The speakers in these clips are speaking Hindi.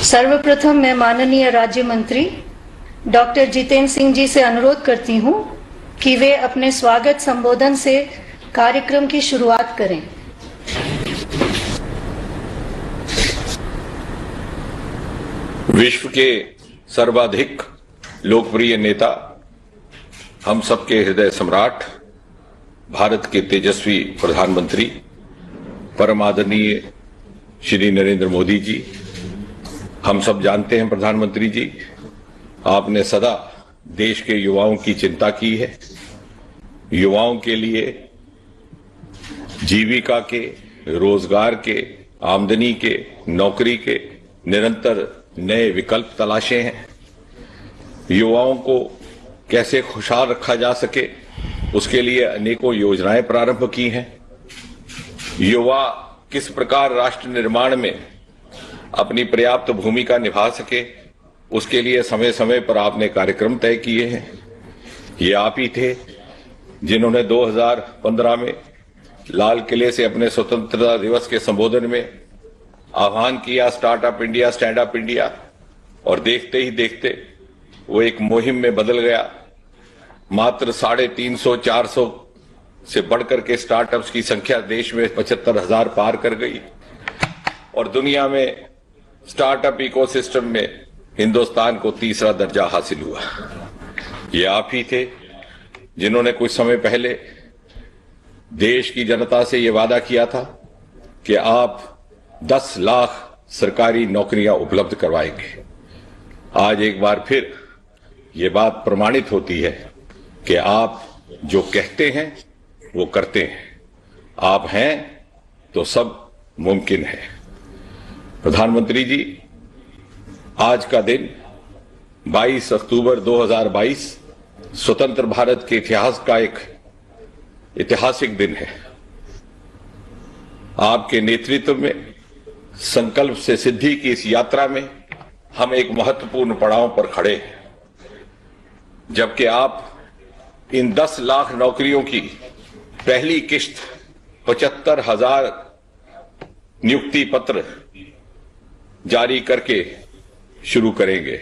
सर्वप्रथम मैं माननीय राज्य मंत्री डॉक्टर जितेंद्र सिंह जी से अनुरोध करती हूं कि वे अपने स्वागत संबोधन से कार्यक्रम की शुरुआत करें। विश्व के सर्वाधिक लोकप्रिय नेता, हम सबके हृदय सम्राट, भारत के तेजस्वी प्रधानमंत्री परम आदरणीय श्री नरेंद्र मोदी जी, हम सब जानते हैं प्रधानमंत्री जी, आपने सदा देश के युवाओं की चिंता की है। युवाओं के लिए जीविका के, रोजगार के, आमदनी के, नौकरी के निरंतर नए विकल्प तलाशे हैं। युवाओं को कैसे खुशहाल रखा जा सके, उसके लिए अनेकों योजनाएं प्रारंभ की हैं। युवा किस प्रकार राष्ट्र निर्माण में अपनी पर्याप्त भूमिका निभा सके, उसके लिए समय समय पर आपने कार्यक्रम तय किए हैं। ये आप ही थे जिन्होंने 2015 में लाल किले से अपने स्वतंत्रता दिवस के संबोधन में आह्वान किया startup India, stand up India, और देखते ही देखते वो एक मुहिम में बदल गया। मात्र 350-400 से बढ़कर के स्टार्टअप्स की संख्या देश में 75,000 पार कर गई और दुनिया में स्टार्टअप इकोसिस्टम में हिंदुस्तान को तीसरा दर्जा हासिल हुआ। ये आप ही थे जिन्होंने कुछ समय पहले देश की जनता से ये वादा किया था कि आप 10 लाख सरकारी नौकरियां उपलब्ध करवाएंगे। आज एक बार फिर ये बात प्रमाणित होती है कि आप जो कहते हैं वो करते हैं। आप हैं तो सब मुमकिन है। प्रधानमंत्री जी, आज का दिन 22 अक्टूबर 2022 स्वतंत्र भारत के इतिहास का एक ऐतिहासिक दिन है। आपके नेतृत्व में संकल्प से सिद्धि की इस यात्रा में हम एक महत्वपूर्ण पड़ाव पर खड़े हैं, जबकि आप इन 10 लाख नौकरियों की पहली किश्त 75,000 नियुक्ति पत्र जारी करके शुरू करेंगे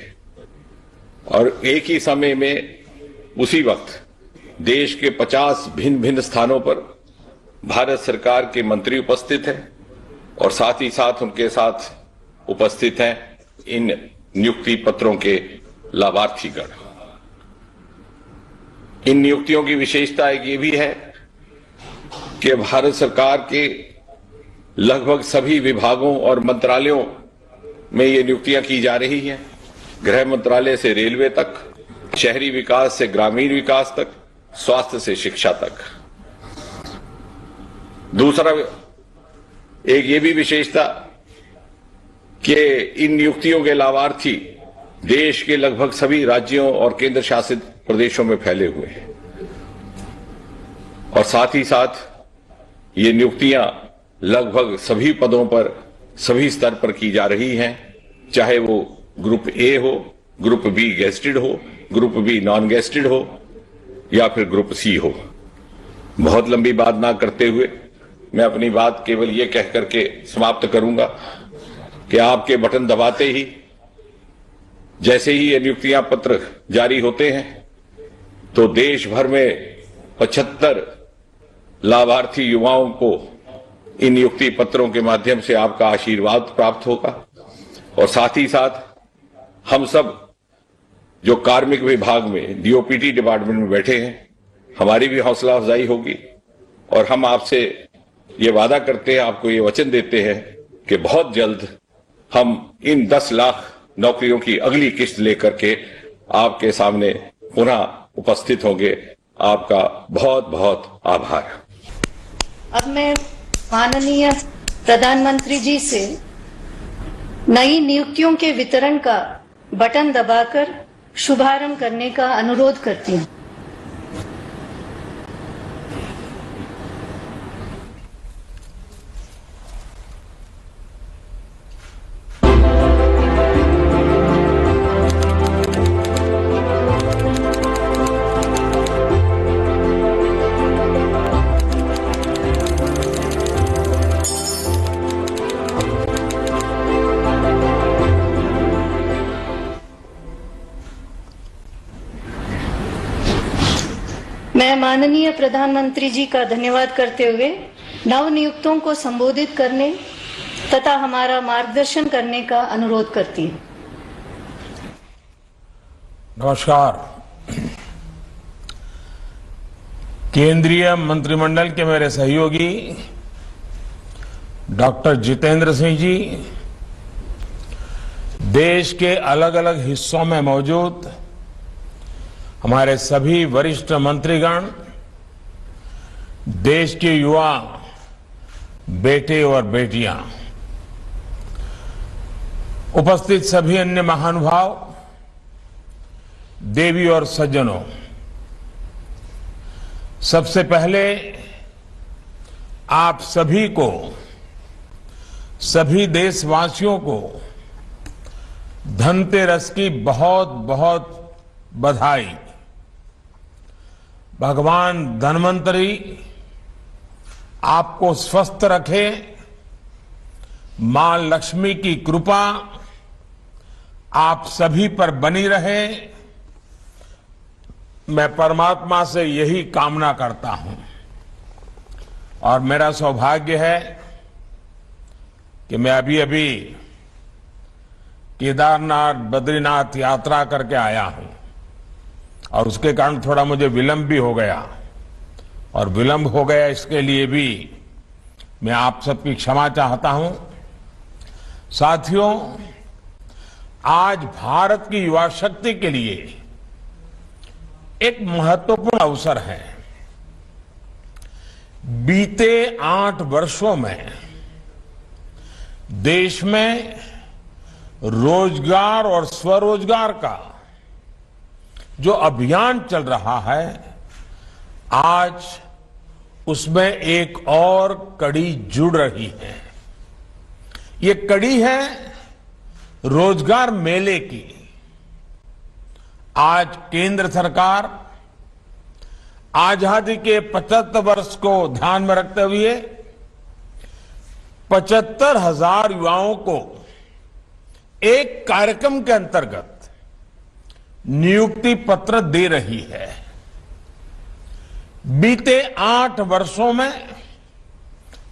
और एक ही समय में उसी वक्त देश के 50 भिन्न भिन्न स्थानों पर भारत सरकार के मंत्री उपस्थित हैं और साथ ही साथ उनके साथ उपस्थित हैं इन नियुक्ति पत्रों के लाभार्थीगण। इन नियुक्तियों की विशेषता एक ये भी है कि भारत सरकार के लगभग सभी विभागों और मंत्रालयों में ये नियुक्तियां की जा रही हैं। गृह मंत्रालय से रेलवे तक, शहरी विकास से ग्रामीण विकास तक, स्वास्थ्य से शिक्षा तक। दूसरा एक ये भी विशेषता कि इन नियुक्तियों के लाभार्थी देश के लगभग सभी राज्यों और केंद्र शासित प्रदेशों में फैले हुए हैं और साथ ही साथ ये नियुक्तियां लगभग सभी पदों पर, सभी स्तर पर की जा रही हैं, चाहे वो ग्रुप ए हो, ग्रुप बी गेस्टेड हो, ग्रुप बी नॉन गेस्टेड हो या फिर ग्रुप सी हो। बहुत लंबी बात ना करते हुए मैं अपनी बात केवल ये कह करके समाप्त करूंगा कि आपके बटन दबाते ही जैसे ही ये नियुक्तियां पत्र जारी होते हैं तो देश भर में 75 लाभार्थी युवाओं को इन नियुक्ति पत्रों के माध्यम से आपका आशीर्वाद प्राप्त होगा और साथ ही साथ हम सब जो कार्मिक विभाग में डीओपीटी डिपार्टमेंट में बैठे हैं, हमारी भी हौसला अफजाई होगी और हम आपसे ये वादा करते हैं, आपको ये वचन देते हैं कि बहुत जल्द हम इन 10 लाख नौकरियों की अगली किश्त लेकर के आपके सामने पुनः उपस्थित होंगे। आपका बहुत बहुत आभार। अब मैं माननीय प्रधानमंत्री जी से नई नियुक्तियों के वितरण का बटन दबाकर शुभारंभ करने का अनुरोध करती हूं। माननीय प्रधानमंत्री जी का धन्यवाद करते हुए नवनियुक्तों को संबोधित करने तथा हमारा मार्गदर्शन करने का अनुरोध करती हूँ। नमस्कार। केंद्रीय मंत्रिमंडल के मेरे सहयोगी डॉक्टर जितेंद्र सिंह जी, देश के अलग अलग हिस्सों में मौजूद हमारे सभी वरिष्ठ मंत्रीगण, देश के युवा बेटे और बेटियां, उपस्थित सभी अन्य महानुभाव, देवी और सज्जनों, सबसे पहले आप सभी को, सभी देशवासियों को धनतेरस की बहुत बहुत बधाई। भगवान धन्वंतरी आपको स्वस्थ रखे, मां लक्ष्मी की कृपा आप सभी पर बनी रहे, मैं परमात्मा से यही कामना करता हूं। और मेरा सौभाग्य है कि मैं अभी अभी केदारनाथ बद्रीनाथ यात्रा करके आया हूं और उसके कारण थोड़ा मुझे विलंब भी हो गया, और विलंब हो गया इसके लिए भी मैं आप सबकी क्षमा चाहता हूं। साथियों, आज भारत की युवा शक्ति के लिए एक महत्वपूर्ण अवसर है। बीते 8 वर्षों में देश में रोजगार और स्वरोजगार का जो अभियान चल रहा है, आज उसमें एक और कड़ी जुड़ रही है। ये कड़ी है रोजगार मेले की। आज केंद्र सरकार आजादी के 75 वर्ष को ध्यान में रखते हुए 75,000 युवाओं को एक कार्यक्रम के अंतर्गत नियुक्ति पत्र दे रही है। बीते 8 वर्षों में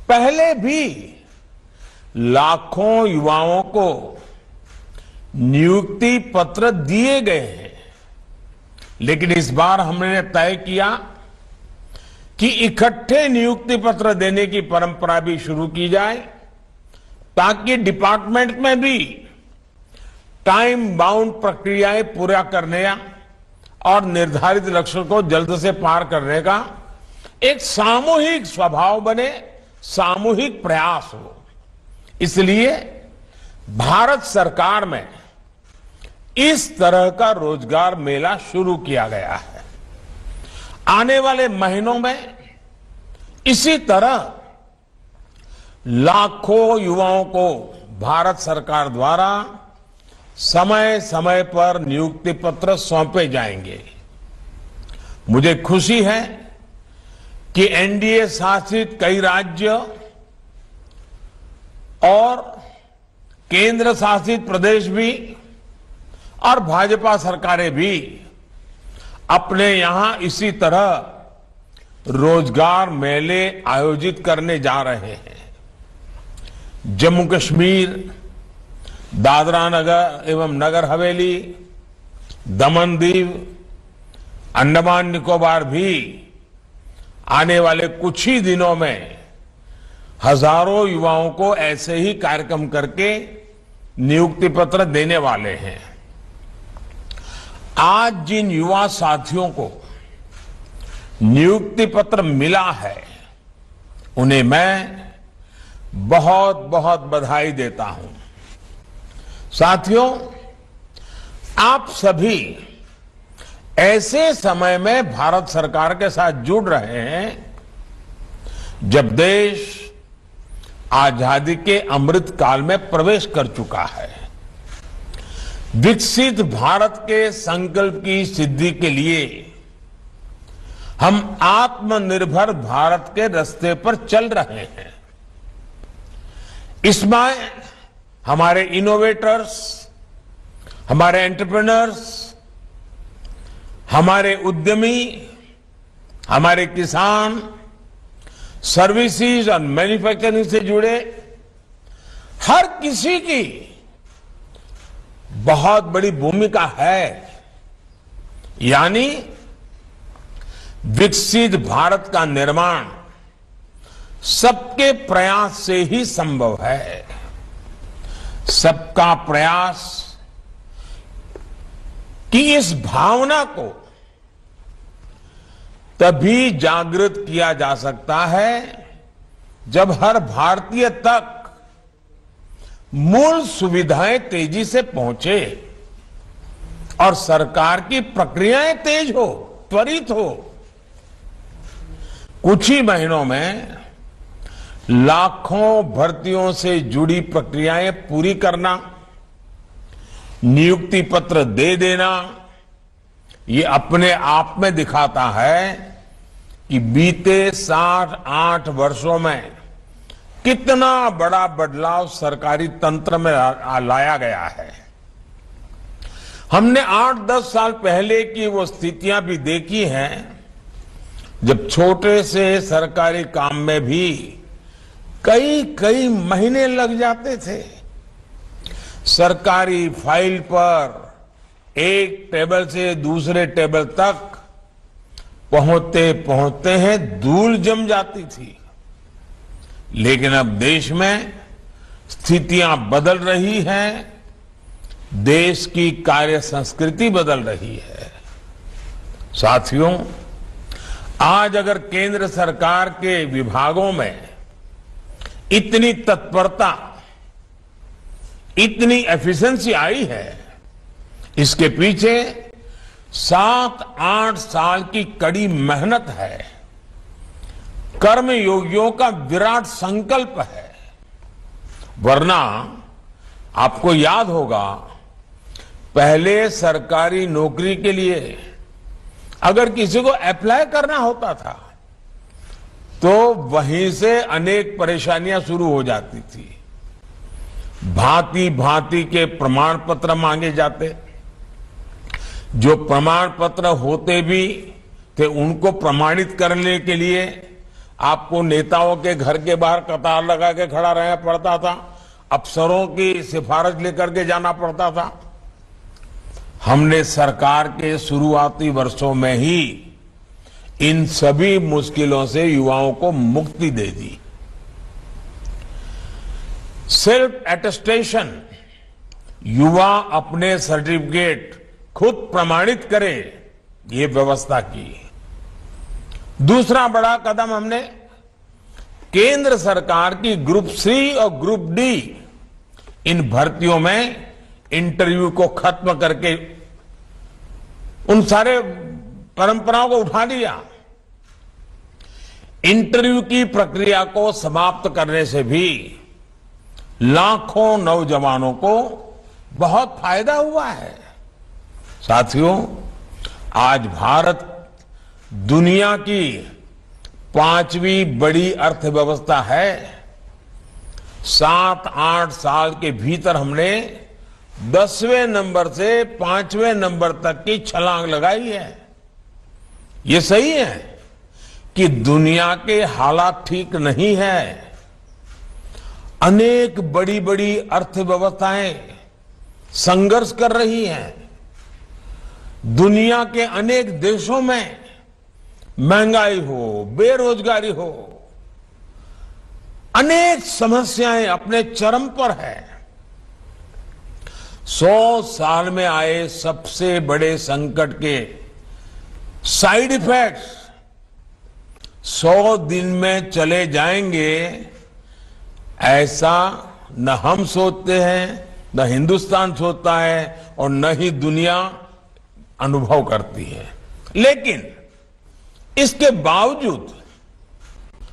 पहले भी लाखों युवाओं को नियुक्ति पत्र दिए गए हैं, लेकिन इस बार हमने तय किया कि इकट्ठे नियुक्ति पत्र देने की परंपरा भी शुरू की जाए, ताकि डिपार्टमेंट में भी टाइम बाउंड प्रक्रियाएं पूरा करने और निर्धारित लक्ष्य को जल्द से पार करने का एक सामूहिक स्वभाव बने, सामूहिक प्रयास हो। इसलिए भारत सरकार में इस तरह का रोजगार मेला शुरू किया गया है। आने वाले महीनों में इसी तरह लाखों युवाओं को भारत सरकार द्वारा समय समय पर नियुक्ति पत्र सौंपे जाएंगे। मुझे खुशी है कि एनडीए शासित कई राज्य और केंद्र शासित प्रदेश भी और भाजपा सरकारें भी अपने यहां इसी तरह रोजगार मेले आयोजित करने जा रहे हैं। जम्मू कश्मीर, दादरा नगर एवं नगर हवेली, दमन दीव, अंडमान निकोबार भी आने वाले कुछ ही दिनों में हजारों युवाओं को ऐसे ही कार्यक्रम करके नियुक्ति पत्र देने वाले हैं। आज जिन युवा साथियों को नियुक्ति पत्र मिला है, उन्हें मैं बहुत बहुत बधाई देता हूं। साथियों, आप सभी ऐसे समय में भारत सरकार के साथ जुड़ रहे हैं जब देश आजादी के अमृत काल में प्रवेश कर चुका है। विकसित भारत के संकल्प की सिद्धि के लिए हम आत्मनिर्भर भारत के रास्ते पर चल रहे हैं। इसमें हमारे इनोवेटर्स, हमारे एंटरप्रेन्योर्स, हमारे उद्यमी हमारे किसान, सर्विसेज और मैन्युफैक्चरिंग से जुड़े हर किसी की बहुत बड़ी भूमिका है। यानी विकसित भारत का निर्माण सबके प्रयास से ही संभव है। सबका प्रयास की इस भावना को तभी जागृत किया जा सकता है जब हर भारतीय तक मूल सुविधाएं तेजी से पहुंचे और सरकार की प्रक्रियाएं तेज हो, त्वरित हो। कुछ ही महीनों में लाखों भर्तियों से जुड़ी प्रक्रियाएं पूरी करना, नियुक्ति पत्र दे देना, ये अपने आप में दिखाता है कि बीते 7-8 वर्षों में कितना बड़ा बदलाव सरकारी तंत्र में लाया गया है। हमने 8-10 साल पहले की वो स्थितियां भी देखी हैं जब छोटे से सरकारी काम में भी कई महीने लग जाते थे। सरकारी फाइल पर एक टेबल से दूसरे टेबल तक पहुंचते पहुंचते हैं धूल जम जाती थी। लेकिन अब देश में स्थितियां बदल रही हैं, देश की कार्य संस्कृति बदल रही है। साथियों, आज अगर केंद्र सरकार के विभागों में इतनी तत्परता, इतनी एफिशिएंसी आई है, इसके पीछे 7-8 साल की कड़ी मेहनत है, कर्मयोगियों का विराट संकल्प है। वरना आपको याद होगा, पहले सरकारी नौकरी के लिए अगर किसी को अप्लाई करना होता था तो वहीं से अनेक परेशानियां शुरू हो जाती थी। भांति भांति के प्रमाण पत्र मांगे जाते, जो प्रमाण पत्र होते भी थे उनको प्रमाणित करने के लिए आपको नेताओं के घर के बाहर कतार लगा के खड़ा रहना पड़ता था, अफसरों की सिफारिश लेकर के जाना पड़ता था। हमने सरकार के शुरुआती वर्षों में ही इन सभी मुश्किलों से युवाओं को मुक्ति दे दी। सेल्फ अटेस्टेशन, युवा अपने सर्टिफिकेट खुद प्रमाणित करे, ये व्यवस्था की। दूसरा बड़ा कदम हमने केंद्र सरकार की ग्रुप सी और ग्रुप डी इन भर्तियों में इंटरव्यू को खत्म करके उन सारे परंपराओं को उठा लिया। इंटरव्यू की प्रक्रिया को समाप्त करने से भी लाखों नौजवानों को बहुत फायदा हुआ है। साथियों, आज भारत दुनिया की 5वीं बड़ी अर्थव्यवस्था है। 7-8 साल के भीतर हमने 10वें नंबर से 5वें नंबर तक की छलांग लगाई है। ये सही है कि दुनिया के हालात ठीक नहीं है। अनेक बड़ी बड़ी अर्थव्यवस्थाएं संघर्ष कर रही हैं। दुनिया के अनेक देशों में महंगाई हो, बेरोजगारी हो, अनेक समस्याएं अपने चरम पर है। 100 साल में आए सबसे बड़े संकट के साइड इफेक्ट्स 100 दिन में चले जाएंगे, ऐसा न हम सोचते हैं, न हिंदुस्तान सोचता है और न ही दुनिया अनुभव करती है। लेकिन इसके बावजूद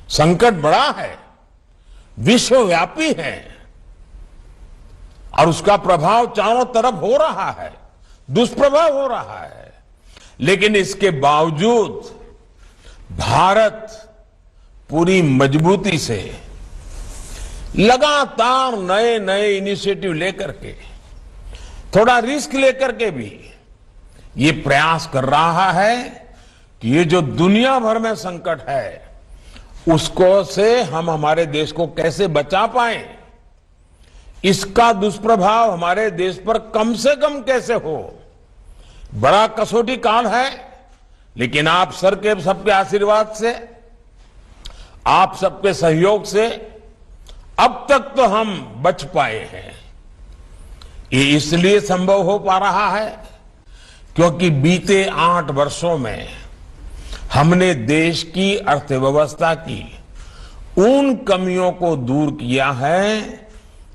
संकट बड़ा है, विश्वव्यापी है और उसका प्रभाव चारों तरफ हो रहा है, दुष्प्रभाव हो रहा है। लेकिन इसके बावजूद भारत पूरी मजबूती से लगातार नए नए इनिशिएटिव लेकर के, थोड़ा रिस्क लेकर के भी ये प्रयास कर रहा है कि ये जो दुनिया भर में संकट है उसको से हम हमारे देश को कैसे बचा पाए, इसका दुष्प्रभाव हमारे देश पर कम से कम कैसे हो। बड़ा कसौटी काल है, लेकिन आप सबके आशीर्वाद से, आप सबके सहयोग से अब तक तो हम बच पाए हैं। ये इसलिए संभव हो पा रहा है क्योंकि बीते 8 वर्षों में हमने देश की अर्थव्यवस्था की उन कमियों को दूर किया है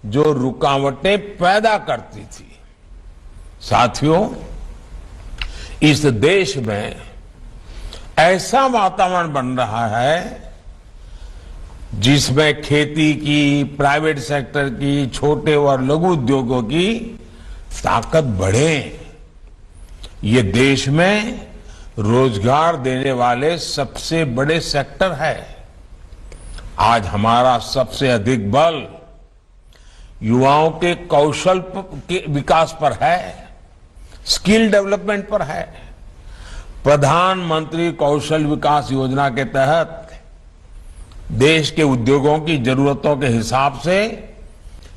जो रुकावटें पैदा करती थी। साथियों, इस देश में ऐसा वातावरण बन रहा है जिसमें खेती की, प्राइवेट सेक्टर की, छोटे और लघु उद्योगों की ताकत बढ़े। ये देश में रोजगार देने वाले सबसे बड़े सेक्टर है। आज हमारा सबसे अधिक बल युवाओं के कौशल के विकास पर है, स्किल डेवलपमेंट पर है। प्रधानमंत्री कौशल विकास योजना के तहत देश के उद्योगों की जरूरतों के हिसाब से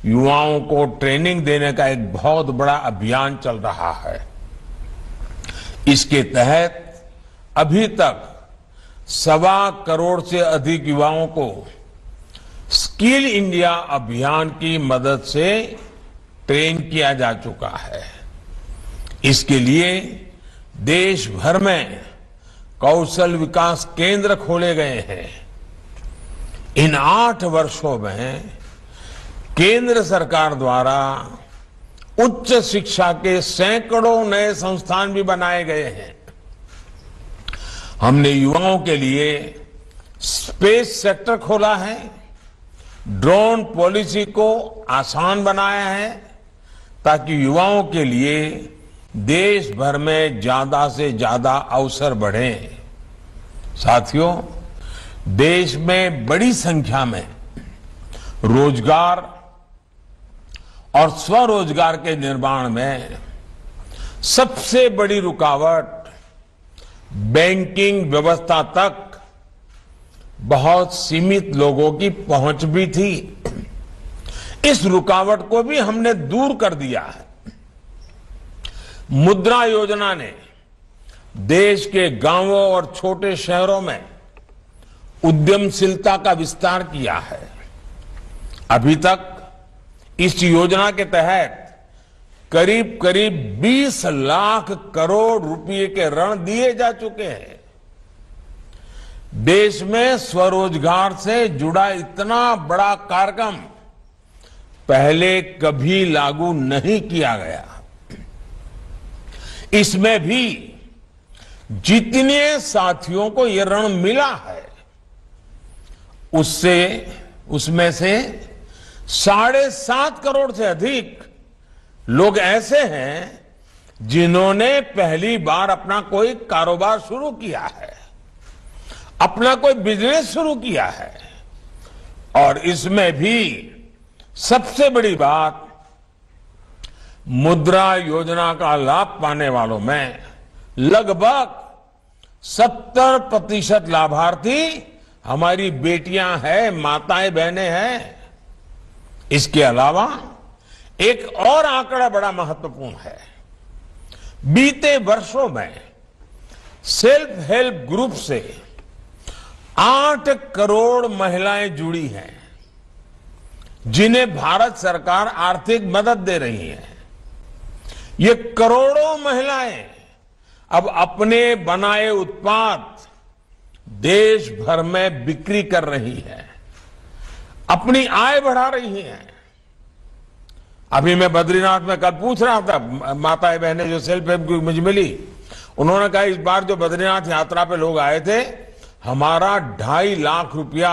युवाओं को ट्रेनिंग देने का एक बहुत बड़ा अभियान चल रहा है। इसके तहत अभी तक 1.25 करोड़ से अधिक युवाओं को स्किल इंडिया अभियान की मदद से ट्रेन किया जा चुका है। इसके लिए देश भर में कौशल विकास केंद्र खोले गए हैं। इन 8 वर्षों में केंद्र सरकार द्वारा उच्च शिक्षा के सैकड़ों नए संस्थान भी बनाए गए हैं। हमने युवाओं के लिए स्पेस सेक्टर खोला है, ड्रोन पॉलिसी को आसान बनाया है ताकि युवाओं के लिए देश भर में ज्यादा से ज्यादा अवसर बढ़े। साथियों, देश में बड़ी संख्या में रोजगार और स्वरोजगार के निर्माण में सबसे बड़ी रुकावट बैंकिंग व्यवस्था तक बहुत सीमित लोगों की पहुंच भी थी। इस रुकावट को भी हमने दूर कर दिया है। मुद्रा योजना ने देश के गांवों और छोटे शहरों में उद्यमशीलता का विस्तार किया है। अभी तक इस योजना के तहत करीब करीब 20 लाख करोड़ रुपए के ऋण दिए जा चुके हैं। देश में स्वरोजगार से जुड़ा इतना बड़ा कार्यक्रम पहले कभी लागू नहीं किया गया। इसमें भी जितने साथियों को यह ऋण मिला है उसमें से 7.5 करोड़ से अधिक लोग ऐसे हैं जिन्होंने पहली बार अपना कोई कारोबार शुरू किया है, अपना कोई बिजनेस शुरू किया है। और इसमें भी सबसे बड़ी बात, मुद्रा योजना का लाभ पाने वालों में लगभग 70% लाभार्थी हमारी बेटियां हैं, माताएं बहनें हैं। इसके अलावा एक और आंकड़ा बड़ा महत्वपूर्ण है। बीते वर्षों में सेल्फ हेल्प ग्रुप से 8 करोड़ महिलाएं जुड़ी हैं जिन्हें भारत सरकार आर्थिक मदद दे रही है। ये करोड़ों महिलाएं अब अपने बनाए उत्पाद देश भर में बिक्री कर रही है, अपनी आय बढ़ा रही हैं। अभी मैं बद्रीनाथ में कल पूछ रहा था, माताएं बहनें जो सेल्फ हेल्प ग्रुप मुझे मिली, उन्होंने कहा इस बार जो बद्रीनाथ यात्रा पे लोग आए थे, हमारा 2.5 लाख रुपया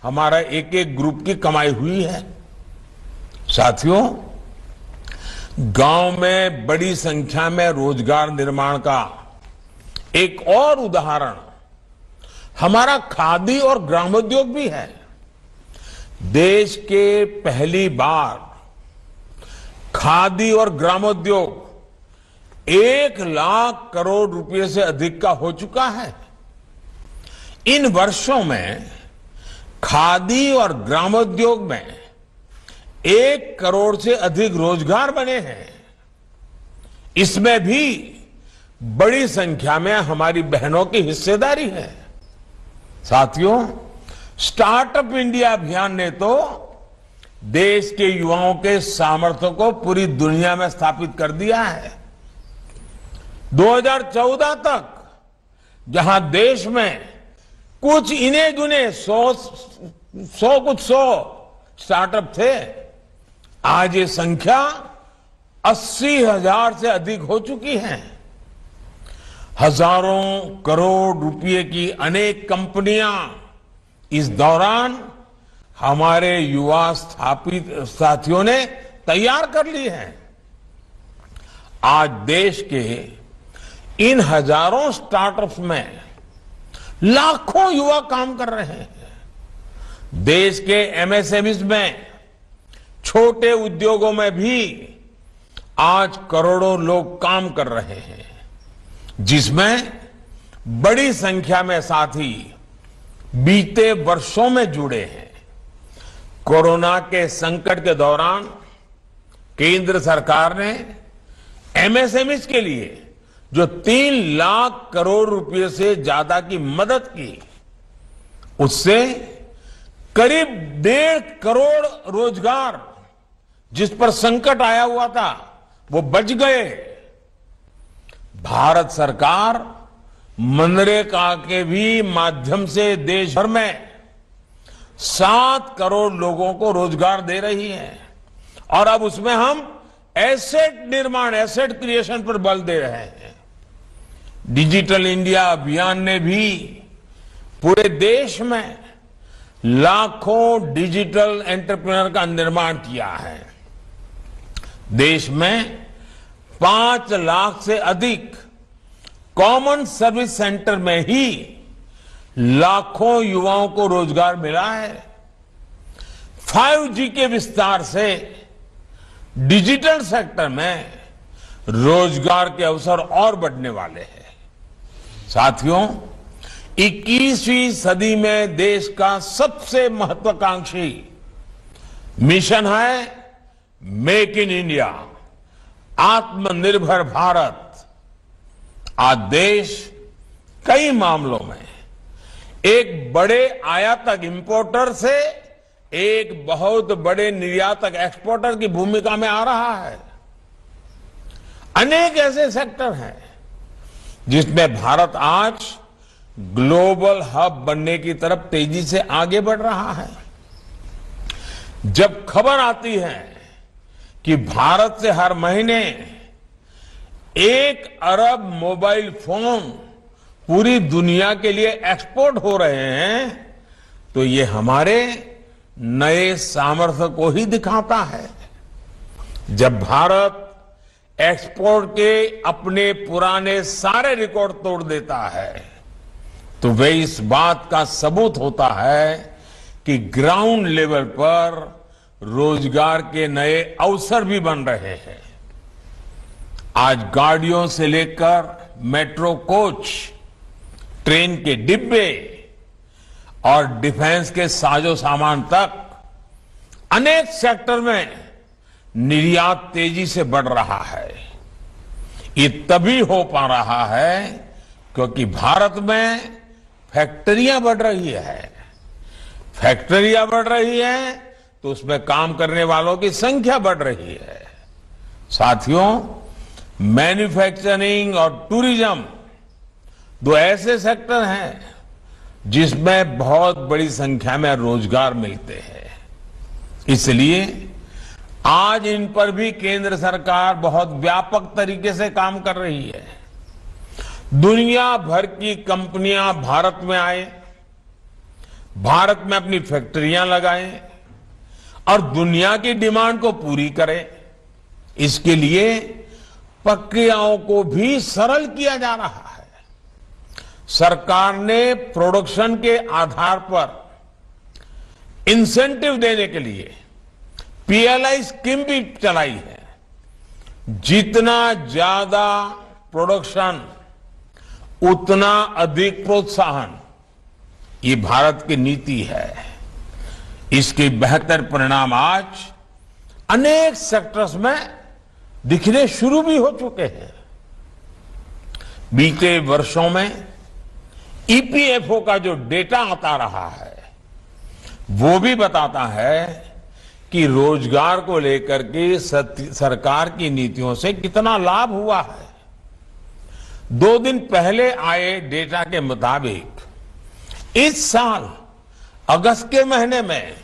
हमारा एक एक ग्रुप की कमाई हुई है। साथियों, गांव में बड़ी संख्या में रोजगार निर्माण का एक और उदाहरण हमारा खादी और ग्रामोद्योग भी है। देश के पहली बार खादी और ग्रामोद्योग 1,00,000 करोड़ रुपए से अधिक का हो चुका है। इन वर्षों में खादी और ग्रामोद्योग में 1 करोड़ से अधिक रोजगार बने हैं। इसमें भी बड़ी संख्या में हमारी बहनों की हिस्सेदारी है। साथियों, स्टार्टअप इंडिया अभियान ने तो देश के युवाओं के सामर्थ्य को पूरी दुनिया में स्थापित कर दिया है। 2014 तक जहां देश में कुछ इने गुने 100 स्टार्टअप थे, आज ये संख्या 80,000 से अधिक हो चुकी है। हजारों करोड़ रुपए की अनेक कंपनियां इस दौरान हमारे युवा स्थापित साथियों ने तैयार कर ली है। आज देश के इन हजारों स्टार्टअप्स में लाखों युवा काम कर रहे हैं। देश के एमएसएमईज में, छोटे उद्योगों में भी आज करोड़ों लोग काम कर रहे हैं, जिसमें बड़ी संख्या में साथी बीते वर्षों में जुड़े हैं। कोरोना के संकट के दौरान केंद्र सरकार ने एमएसएमईज के लिए जो 3 लाख करोड़ रुपए से ज्यादा की मदद की, उससे करीब 1.5 करोड़ रोजगार जिस पर संकट आया हुआ था वो बच गए। भारत सरकार मनरेगा के भी माध्यम से देश भर में 7 करोड़ लोगों को रोजगार दे रही है और अब उसमें हम एसेट निर्माण, एसेट क्रिएशन पर बल दे रहे हैं। डिजिटल इंडिया अभियान ने भी पूरे देश में लाखों डिजिटल एंटरप्रेन्योर का निर्माण किया है। देश में 5 लाख से अधिक कॉमन सर्विस सेंटर में ही लाखों युवाओं को रोजगार मिला है। 5G के विस्तार से डिजिटल सेक्टर में रोजगार के अवसर और बढ़ने वाले हैं। साथियों, 21वीं सदी में देश का सबसे महत्वाकांक्षी मिशन है मेक इन इंडिया, आत्मनिर्भर भारत। आज देश कई मामलों में एक बड़े आयातक इंपोर्टर से एक बहुत बड़े निर्यातक एक्सपोर्टर की भूमिका में आ रहा है। अनेक ऐसे सेक्टर हैं जिसमें भारत आज ग्लोबल हब बनने की तरफ तेजी से आगे बढ़ रहा है। जब खबर आती है कि भारत से हर महीने 1 अरब मोबाइल फोन पूरी दुनिया के लिए एक्सपोर्ट हो रहे हैं, तो ये हमारे नए सामर्थ्य को ही दिखाता है। जब भारत एक्सपोर्ट के अपने पुराने सारे रिकॉर्ड तोड़ देता है, तो वे इस बात का सबूत होता है कि ग्राउंड लेवल पर रोजगार के नए अवसर भी बन रहे हैं। आज गाड़ियों से लेकर मेट्रो कोच, ट्रेन के डिब्बे और डिफेंस के साजो सामान तक अनेक सेक्टर में निर्यात तेजी से बढ़ रहा है। ये तभी हो पा रहा है क्योंकि भारत में फैक्ट्रियां बढ़ रही है। फैक्ट्रियां बढ़ रही है तो उसमें काम करने वालों की संख्या बढ़ रही है। साथियों, मैन्युफैक्चरिंग और टूरिज्म 2 ऐसे सेक्टर हैं जिसमें बहुत बड़ी संख्या में रोजगार मिलते हैं। इसलिए आज इन पर भी केंद्र सरकार बहुत व्यापक तरीके से काम कर रही है। दुनिया भर की कंपनियां भारत में आए, भारत में अपनी फैक्ट्रियां लगाएं और दुनिया की डिमांड को पूरी करें। इसके लिए प्रक्रियाओं को भी सरल किया जा रहा है। सरकार ने प्रोडक्शन के आधार पर इंसेंटिव देने के लिए पीएलआई स्कीम भी चलाई है। जितना ज्यादा प्रोडक्शन उतना अधिक प्रोत्साहन, ये भारत की नीति है। इसके बेहतर परिणाम आज अनेक सेक्टर्स में दिखने शुरू भी हो चुके हैं। बीते वर्षों में ईपीएफओ का जो डेटा आता रहा है वो भी बताता है कि रोजगार को लेकर के सरकार की नीतियों से कितना लाभ हुआ है। 2 दिन पहले आए डेटा के मुताबिक इस साल अगस्त के महीने में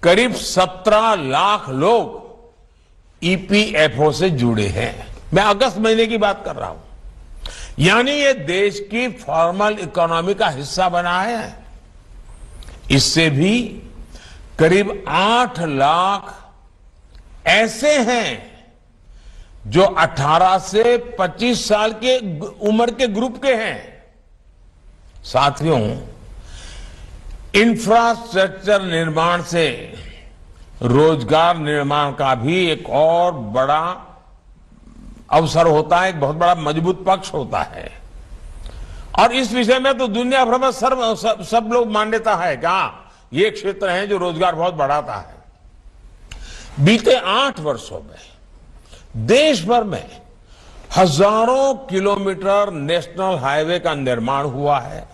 करीब 17 लाख लोग ईपीएफओ से जुड़े हैं। मैं अगस्त महीने की बात कर रहा हूं। यानी ये देश की फॉर्मल इकोनॉमी का हिस्सा बना है। इससे भी करीब 8 लाख ऐसे हैं जो 18 से 25 साल के उम्र के ग्रुप के हैं। साथियों, इंफ्रास्ट्रक्चर निर्माण से रोजगार निर्माण का भी एक और बड़ा अवसर होता है, एक बहुत बड़ा मजबूत पक्ष होता है। और इस विषय में तो दुनिया भर में सब लोग मान्यता है कि ये क्षेत्र है जो रोजगार बहुत बढ़ाता है। बीते 8 वर्षों में देश भर में हजारों किलोमीटर नेशनल हाईवे का निर्माण हुआ है,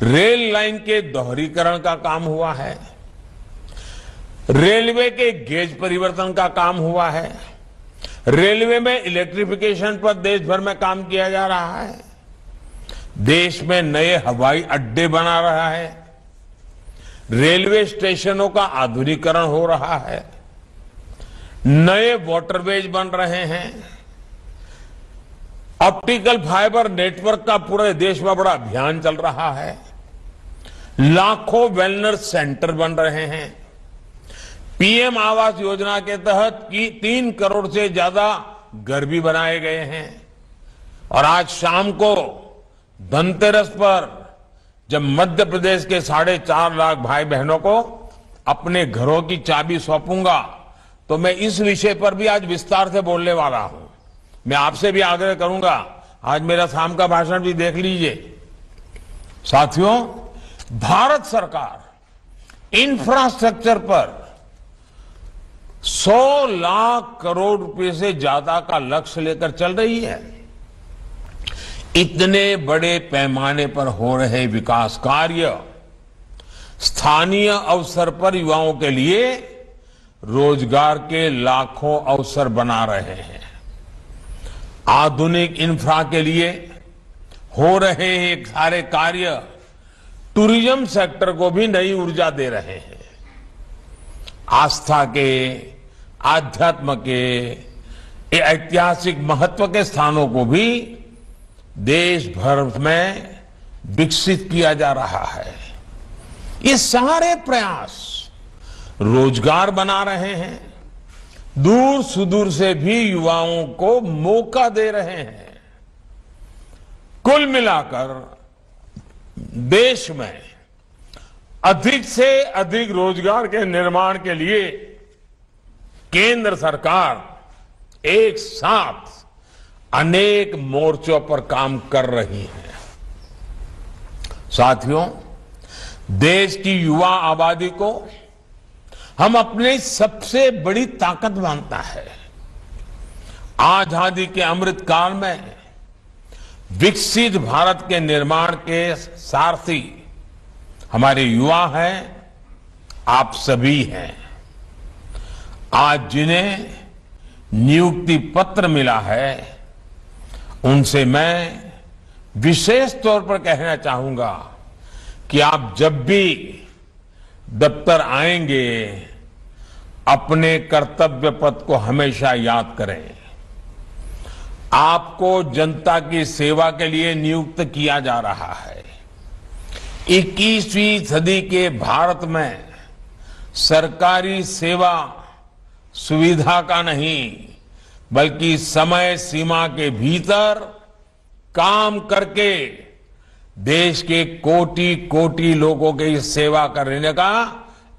रेल लाइन के दोहरीकरण का काम हुआ है, रेलवे के गेज परिवर्तन का काम हुआ है, रेलवे में इलेक्ट्रिफिकेशन पर देश भर में काम किया जा रहा है, देश में नए हवाई अड्डे बना रहा है, रेलवे स्टेशनों का आधुनिकीकरण हो रहा है, नए वाटरवेज बन रहे हैं, ऑप्टिकल फाइबर नेटवर्क का पूरे देश में बड़ा अभियान चल रहा है, लाखों वेलनेस सेंटर बन रहे हैं, पीएम आवास योजना के तहत 3 करोड़ से ज्यादा घर भी बनाए गए हैं। और आज शाम को धनतेरस पर जब मध्य प्रदेश के 4.5 लाख भाई बहनों को अपने घरों की चाबी सौंपूंगा तो मैं इस विषय पर भी आज विस्तार से बोलने वाला हूं। मैं आपसे भी आग्रह करूंगा, आज मेरा शाम का भाषण भी देख लीजिए। साथियों, भारत सरकार इंफ्रास्ट्रक्चर पर 100 लाख करोड़ रुपए से ज्यादा का लक्ष्य लेकर चल रही है। इतने बड़े पैमाने पर हो रहे विकास कार्य स्थानीय अवसर पर युवाओं के लिए रोजगार के लाखों अवसर बना रहे हैं। आधुनिक इंफ्रा के लिए हो रहे ये सारे कार्य टूरिज्म सेक्टर को भी नई ऊर्जा दे रहे हैं। आस्था के, आध्यात्म के, ऐतिहासिक महत्व के स्थानों को भी देश भर में विकसित किया जा रहा है। ये सारे प्रयास रोजगार बना रहे हैं, दूर सुदूर से भी युवाओं को मौका दे रहे हैं। कुल मिलाकर देश में अधिक से अधिक रोजगार के निर्माण के लिए केंद्र सरकार एक साथ अनेक मोर्चों पर काम कर रही है। साथियों, देश की युवा आबादी को हम अपनी सबसे बड़ी ताकत मानता है। आजादी के अमृत काल में विकसित भारत के निर्माण के सारथी हमारे युवा हैं, आप सभी हैं। आज जिन्हें नियुक्ति पत्र मिला है उनसे मैं विशेष तौर पर कहना चाहूंगा कि आप जब भी दफ्तर आएंगे अपने कर्तव्य पथ को हमेशा याद करें। आपको जनता की सेवा के लिए नियुक्त किया जा रहा है। 21वीं सदी के भारत में सरकारी सेवा सुविधा का नहीं बल्कि समय सीमा के भीतर काम करके देश के कोटि कोटि लोगों की सेवा करने का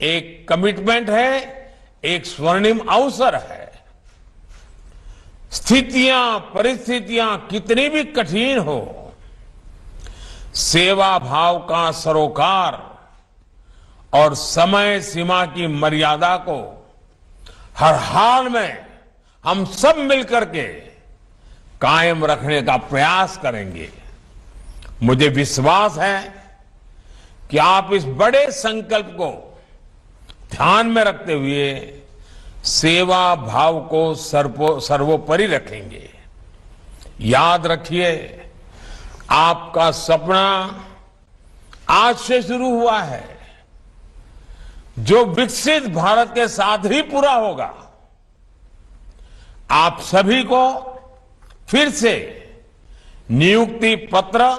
एक कमिटमेंट है, एक स्वर्णिम अवसर है। स्थितियां परिस्थितियां कितनी भी कठिन हो, सेवा भाव का सरोकार और समय सीमा की मर्यादा को हर हाल में हम सब मिलकर के कायम रखने का प्रयास करेंगे। मुझे विश्वास है कि आप इस बड़े संकल्प को ध्यान में रखते हुए सेवा भाव को सर्वोपरि रखेंगे। याद रखिए, आपका सपना आज से शुरू हुआ है, जो विकसित भारत के साथ ही पूरा होगा। आप सभी को फिर से नियुक्ति पत्र,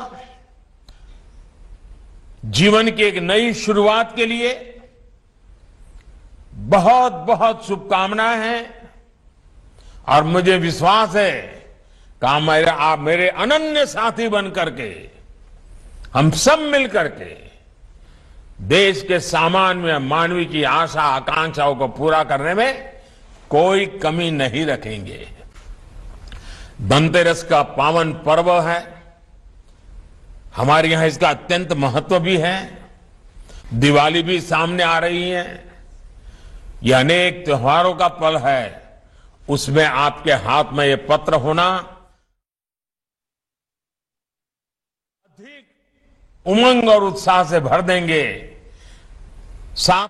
जीवन की एक नई शुरुआत के लिए बहुत बहुत शुभकामनाएं हैं और मुझे विश्वास है कि आप मेरे अनन्य साथी बनकर के हम सब मिलकर के देश के सामान्य मानवी की आशा आकांक्षाओं को पूरा करने में कोई कमी नहीं रखेंगे। धनतेरस का पावन पर्व है, हमारे यहां इसका अत्यंत महत्व भी है। दिवाली भी सामने आ रही है। यह अनेक त्योहारों का पल है, उसमें आपके हाथ में यह पत्र होना अधिक उमंग और उत्साह से भर देंगे। साथ